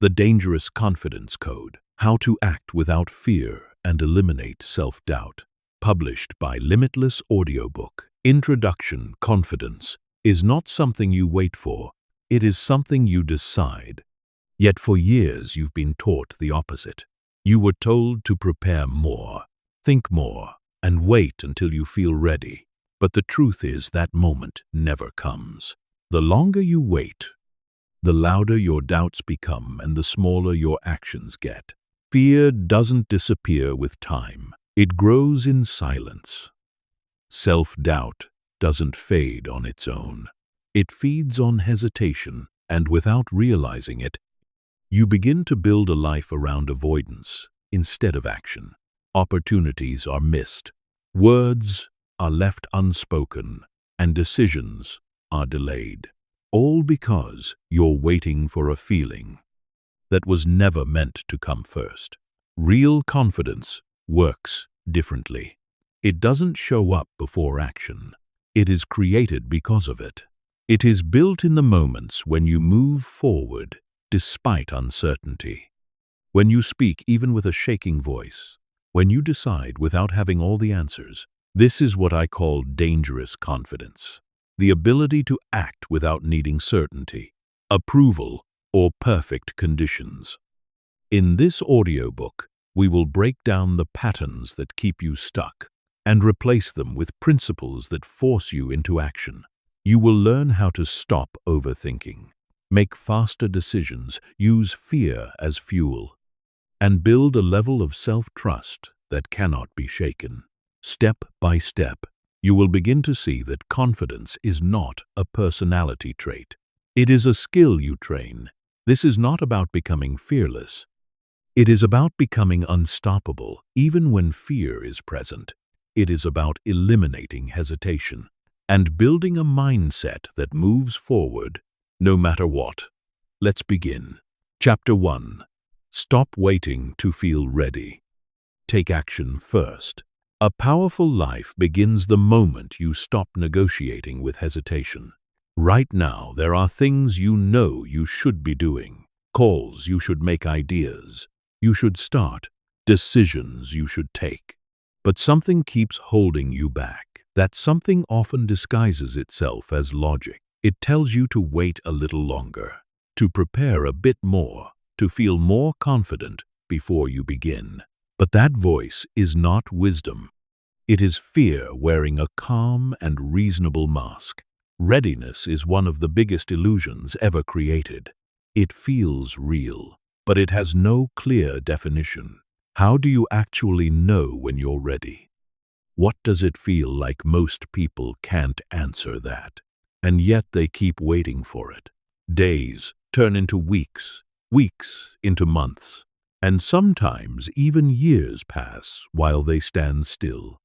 The Dangerous Confidence Code: How to Act Without Fear and Eliminate Self-Doubt. Published by Limitless Audiobook. Introduction: Confidence is not something you wait for. It is something you decide. Yet for years you've been taught the opposite. You were told to prepare more, think more, and wait until you feel ready. But the truth is that moment never comes. The longer you wait, the louder your doubts become and the smaller your actions get. Fear doesn't disappear with time. It grows in silence. Self-doubt doesn't fade on its own. It feeds on hesitation, and without realizing it, you begin to build a life around avoidance instead of action. Opportunities are missed, words are left unspoken, and decisions are delayed. All because you're waiting for a feeling that was never meant to come first. Real confidence works differently. It doesn't show up before action. It is created because of it. It is built in the moments when you move forward despite uncertainty. When you speak even with a shaking voice. When you decide without having all the answers. This is what I call dangerous confidence. The ability to act without needing certainty, approval, or perfect conditions. In this audiobook, we will break down the patterns that keep you stuck and replace them with principles that force you into action. You will learn how to stop overthinking, make faster decisions, use fear as fuel, and build a level of self-trust that cannot be shaken. Step by step, you will begin to see that confidence is not a personality trait. It is a skill you train. This is not about becoming fearless. It is about becoming unstoppable, even when fear is present. It is about eliminating hesitation and building a mindset that moves forward no matter what. Let's begin. Chapter 1. Stop waiting to feel ready. Take action first. A powerful life begins the moment you stop negotiating with hesitation. Right now, there are things you know you should be doing, calls you should make, ideas you should start, decisions you should take. But something keeps holding you back. That something often disguises itself as logic. It tells you to wait a little longer, to prepare a bit more, to feel more confident before you begin. But that voice is not wisdom. It is fear wearing a calm and reasonable mask. Readiness is one of the biggest illusions ever created. It feels real, but it has no clear definition. How do you actually know when you're ready? What does it feel like? Most people can't answer that, and yet they keep waiting for it. Days turn into weeks, weeks into months, and sometimes even years pass while they stand still,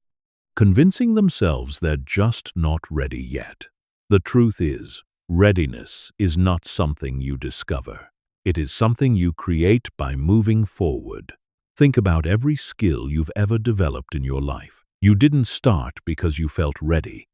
convincing themselves they're just not ready yet. The truth is, readiness is not something you discover. It is something you create by moving forward. Think about every skill you've ever developed in your life. You didn't start because you felt ready.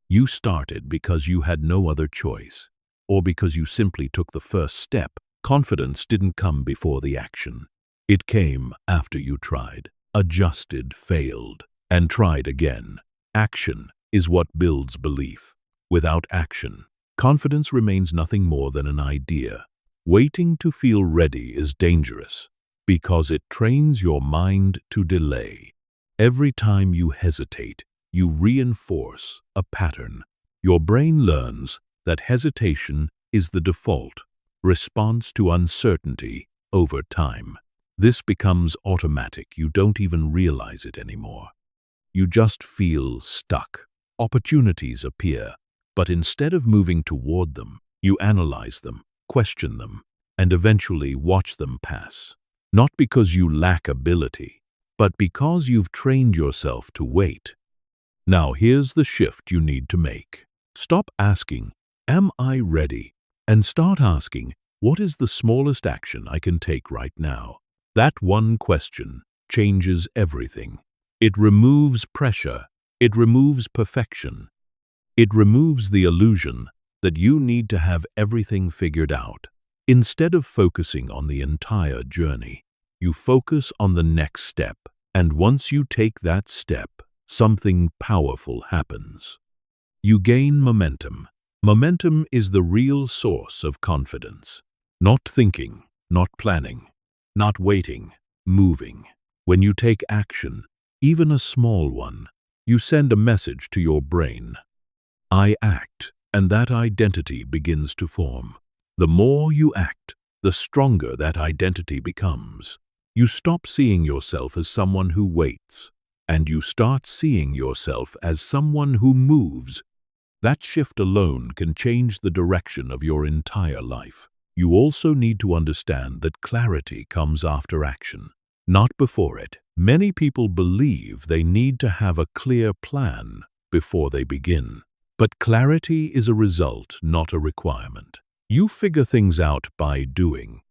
You started because you had no other choice, or because you simply took the first step. Confidence didn't come before the action. It came after you tried, adjusted, failed, and tried again. Action is what builds belief. Without action, confidence remains nothing more than an idea. Waiting to feel ready is dangerous because it trains your mind to delay. Every time you hesitate, you reinforce a pattern. Your brain learns that hesitation is the default response to uncertainty over time. This becomes automatic. You don't even realize it anymore. You just feel stuck. Opportunities appear, but instead of moving toward them, you analyze them, question them, and eventually watch them pass. Not because you lack ability, but because you've trained yourself to wait. Now here's the shift you need to make. Stop asking, "Am I ready?" and start asking, "What is the smallest action I can take right now?" That one question changes everything. It removes pressure. It removes perfection. It removes the illusion that you need to have everything figured out. Instead of focusing on the entire journey, you focus on the next step. And once you take that step, something powerful happens. You gain momentum. Momentum is the real source of confidence. Not thinking, not planning, not waiting, moving. When you take action, even a small one, you send a message to your brain. I act, and that identity begins to form. The more you act, the stronger that identity becomes. You stop seeing yourself as someone who waits, and you start seeing yourself as someone who moves. That shift alone can change the direction of your entire life. You also need to understand that clarity comes after action, not before it. Many people believe they need to have a clear plan before they begin. But clarity is a result, not a requirement. You figure things out by doing,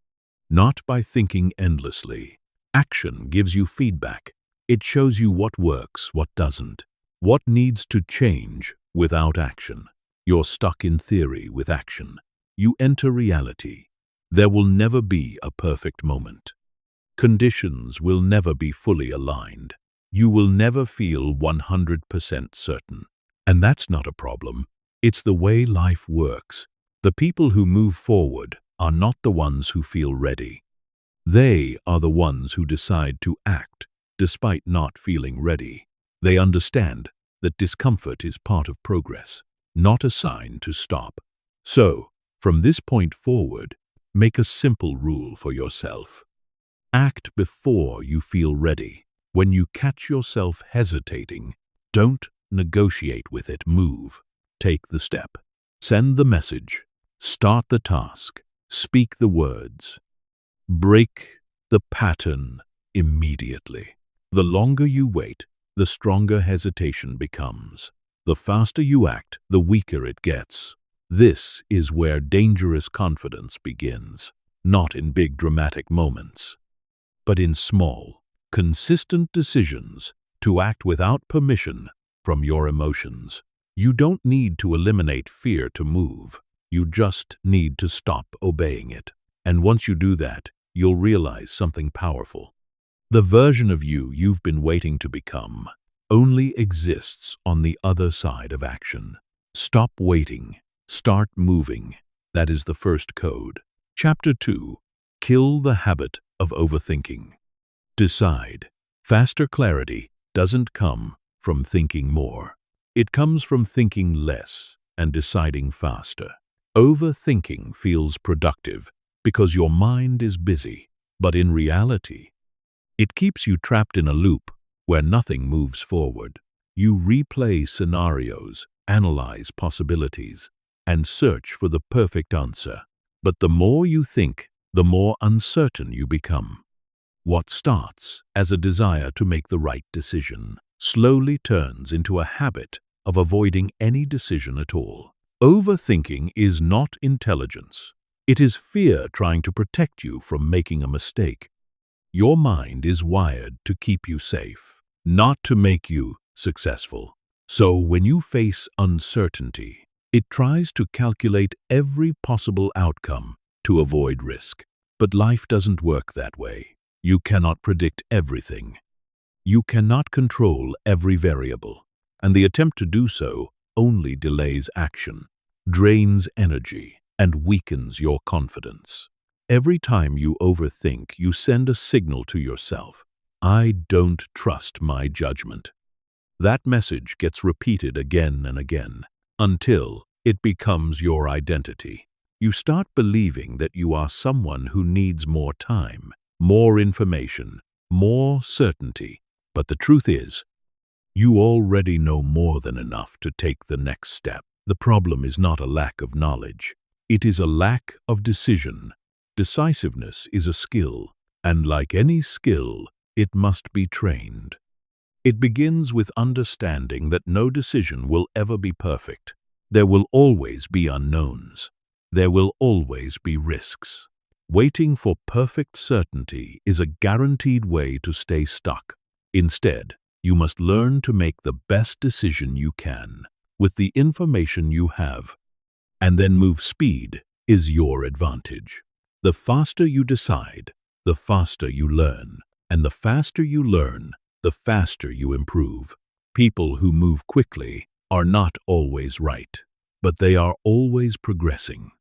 not by thinking endlessly. Action gives you feedback. It shows you what works, what doesn't, what needs to change. Without action, you're stuck in theory. With action, you enter reality. There will never be a perfect moment. Conditions will never be fully aligned. You will never feel 100% certain. And that's not a problem. It's the way life works. The people who move forward are not the ones who feel ready. They are the ones who decide to act despite not feeling ready. They understand that discomfort is part of progress, not a sign to stop. So, from this point forward, make a simple rule for yourself. Act before you feel ready. When you catch yourself hesitating, don't negotiate with it. Move. Take the step. Send the message. Start the task. Speak the words. Break the pattern immediately. The longer you wait, the stronger hesitation becomes. The faster you act, the weaker it gets. This is where dangerous confidence begins, not in big dramatic moments, but in small, consistent decisions to act without permission from your emotions. You don't need to eliminate fear to move. You just need to stop obeying it. And once you do that, you'll realize something powerful. The version of you you've been waiting to become only exists on the other side of action. Stop waiting. Start moving. That is the first code. Chapter 2. Kill the habit of overthinking. Decide. Faster clarity doesn't come from thinking more. It comes from thinking less and deciding faster. Overthinking feels productive because your mind is busy, but in reality, it keeps you trapped in a loop where nothing moves forward. You replay scenarios, analyze possibilities, and search for the perfect answer. But the more you think, the more uncertain you become. What starts as a desire to make the right decision slowly turns into a habit of avoiding any decision at all. Overthinking is not intelligence. It is fear trying to protect you from making a mistake. Your mind is wired to keep you safe, not to make you successful. So when you face uncertainty, it tries to calculate every possible outcome to avoid risk. But life doesn't work that way. You cannot predict everything. You cannot control every variable, and the attempt to do so only delays action, drains energy, and weakens your confidence. Every time you overthink, you send a signal to yourself. I don't trust my judgment. That message gets repeated again and again until it becomes your identity. You start believing that you are someone who needs more time, more information, more certainty. But the truth is, you already know more than enough to take the next step. The problem is not a lack of knowledge. It is a lack of decision. Decisiveness is a skill, and like any skill, it must be trained. It begins with understanding that no decision will ever be perfect. There will always be unknowns. There will always be risks. Waiting for perfect certainty is a guaranteed way to stay stuck. Instead, you must learn to make the best decision you can with the information you have, and then move. Speed is your advantage. The faster you decide, the faster you learn. And the faster you learn, the faster you improve. People who move quickly are not always right, but they are always progressing.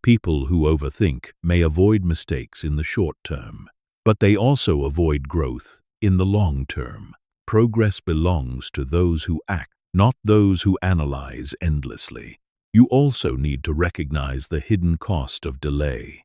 People who overthink may avoid mistakes in the short term, but they also avoid growth in the long term. Progress belongs to those who act, not those who analyze endlessly. You also need to recognize the hidden cost of delay.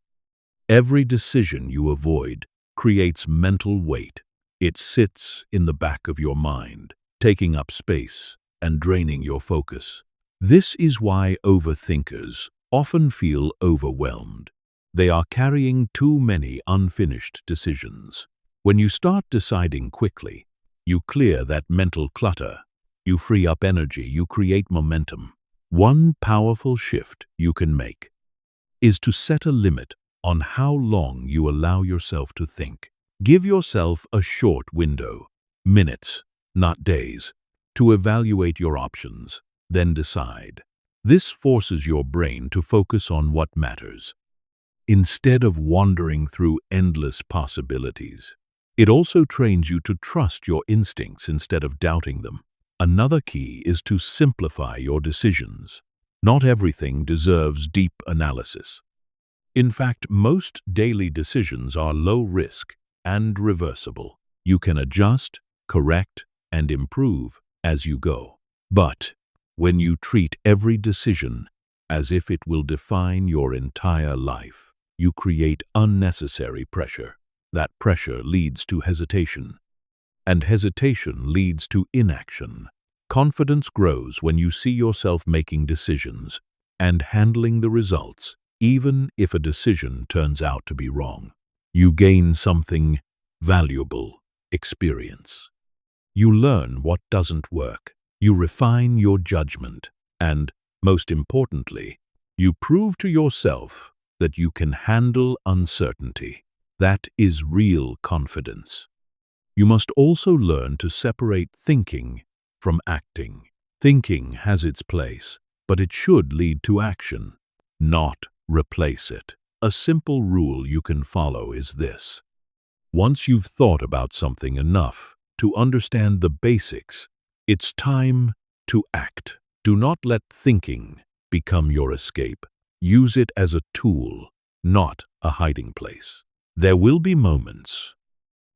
Every decision you avoid creates mental weight. It sits in the back of your mind, taking up space and draining your focus. This is why overthinkers often feel overwhelmed. They are carrying too many unfinished decisions. When you start deciding quickly, you clear that mental clutter. You free up energy, you create momentum. One powerful shift you can make is to set a limit on how long you allow yourself to think. Give yourself a short window, minutes, not days, to evaluate your options, then decide. This forces your brain to focus on what matters, instead of wandering through endless possibilities. It also trains you to trust your instincts instead of doubting them. Another key is to simplify your decisions. Not everything deserves deep analysis. In fact, most daily decisions are low risk and reversible. You can adjust, correct, and improve as you go. But when you treat every decision as if it will define your entire life, you create unnecessary pressure. That pressure leads to hesitation, and hesitation leads to inaction. Confidence grows when you see yourself making decisions and handling the results, even if a decision turns out to be wrong. You gain something valuable: experience. You learn what doesn't work. You refine your judgment. And, most importantly, you prove to yourself that you can handle uncertainty. That is real confidence. You must also learn to separate thinking from acting. Thinking has its place, but it should lead to action, not replace it. A simple rule you can follow is this: once you've thought about something enough to understand the basics, it's time to act. Do not let thinking become your escape. Use it as a tool, not a hiding place. There will be moments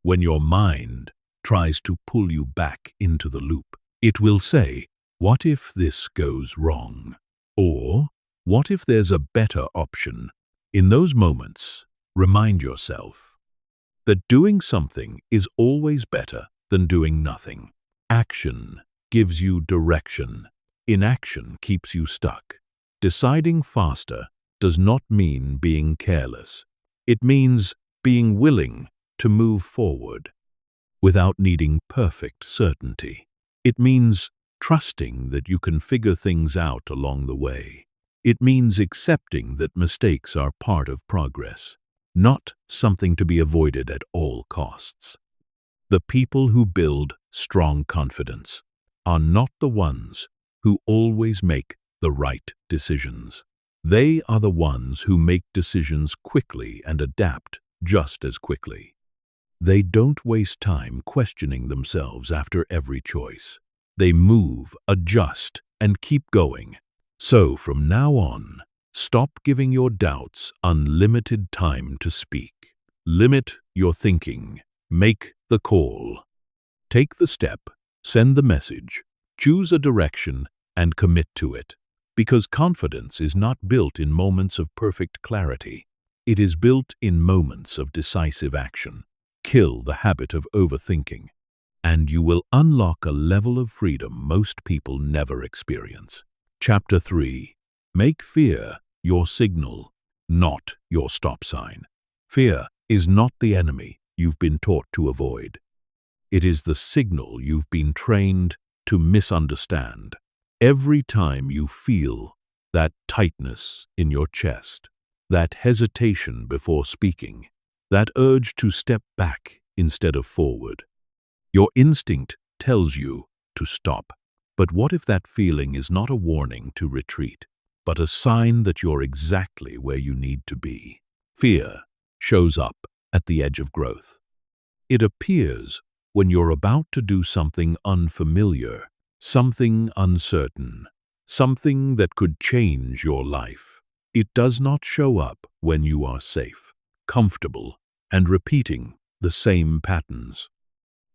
when your mind tries to pull you back into the loop. It will say, "What if this goes wrong?" Or, "What if there's a better option?" In those moments, remind yourself that doing something is always better than doing nothing. Action gives you direction. Inaction keeps you stuck. Deciding faster does not mean being careless. It means being willing to move forward without needing perfect certainty. It means trusting that you can figure things out along the way. It means accepting that mistakes are part of progress, not something to be avoided at all costs. The people who build strong confidence are not the ones who always make the right decisions. They are the ones who make decisions quickly and adapt just as quickly. They don't waste time questioning themselves after every choice. They move, adjust, and keep going. So from now on, stop giving your doubts unlimited time to speak. Limit your thinking. Make the call. Take the step. Send the message. Choose a direction and commit to it. Because confidence is not built in moments of perfect clarity. It is built in moments of decisive action. Kill the habit of overthinking, and you will unlock a level of freedom most people never experience. Chapter 3. Make fear your signal, not your stop sign. Fear is not the enemy you've been taught to avoid. It is the signal you've been trained to misunderstand. Every time you feel that tightness in your chest, that hesitation before speaking, that urge to step back instead of forward, your instinct tells you to stop. But what if that feeling is not a warning to retreat, but a sign that you're exactly where you need to be? Fear shows up at the edge of growth. It appears when you're about to do something unfamiliar, something uncertain, something that could change your life. It does not show up when you are safe, comfortable, and repeating the same patterns.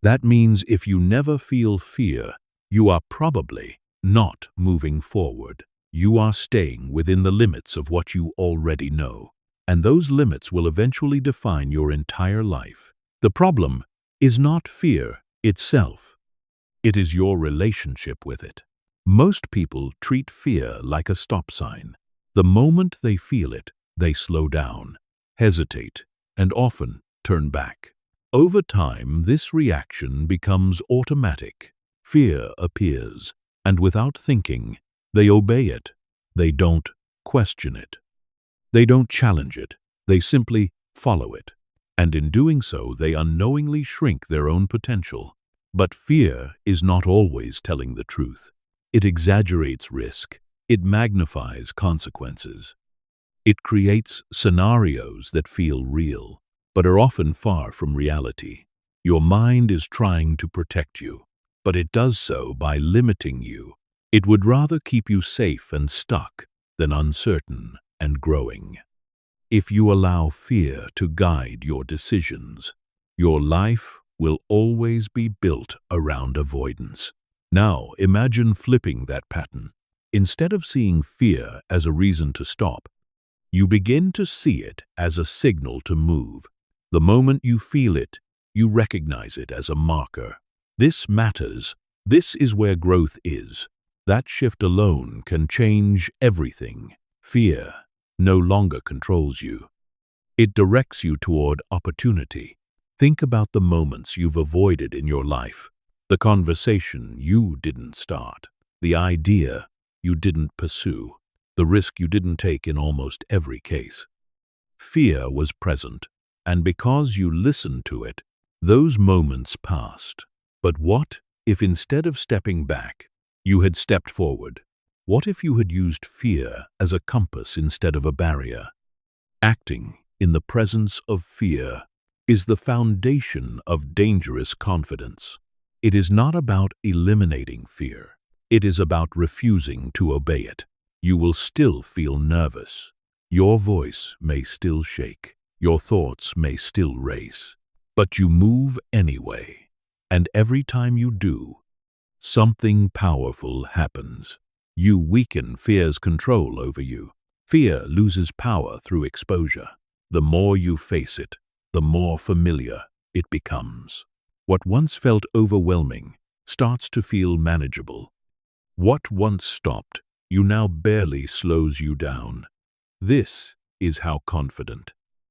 That means if you never feel fear, you are probably not moving forward. You are staying within the limits of what you already know, and those limits will eventually define your entire life. The problem is not fear itself. It is your relationship with it. Most people treat fear like a stop sign. The moment they feel it, they slow down, hesitate, and often turn back. Over time, this reaction becomes automatic. Fear appears, and without thinking, they obey it. They don't question it. They don't challenge it. They simply follow it. And in doing so, they unknowingly shrink their own potential. But fear is not always telling the truth. It exaggerates risk. It magnifies consequences. It creates scenarios that feel real, but are often far from reality. Your mind is trying to protect you, but it does so by limiting you. It would rather keep you safe and stuck than uncertain and growing. If you allow fear to guide your decisions, your life will always be built around avoidance. Now, imagine flipping that pattern. Instead of seeing fear as a reason to stop, you begin to see it as a signal to move. The moment you feel it, you recognize it as a marker. This matters. This is where growth is. That shift alone can change everything. Fear no longer controls you. It directs you toward opportunity. Think about the moments you've avoided in your life, the conversation you didn't start, the idea you didn't pursue, the risk you didn't take in almost every case. Fear was present, and because you listened to it, those moments passed. But what if instead of stepping back, you had stepped forward? What if you had used fear as a compass instead of a barrier? Acting in the presence of fear is the foundation of dangerous confidence. It is not about eliminating fear. It is about refusing to obey it. You will still feel nervous. Your voice may still shake. Your thoughts may still race. But you move anyway. And every time you do, something powerful happens. You weaken fear's control over you. Fear loses power through exposure. The more you face it, the more familiar it becomes. What once felt overwhelming starts to feel manageable. What once stopped you now barely slows you down. This is how confident,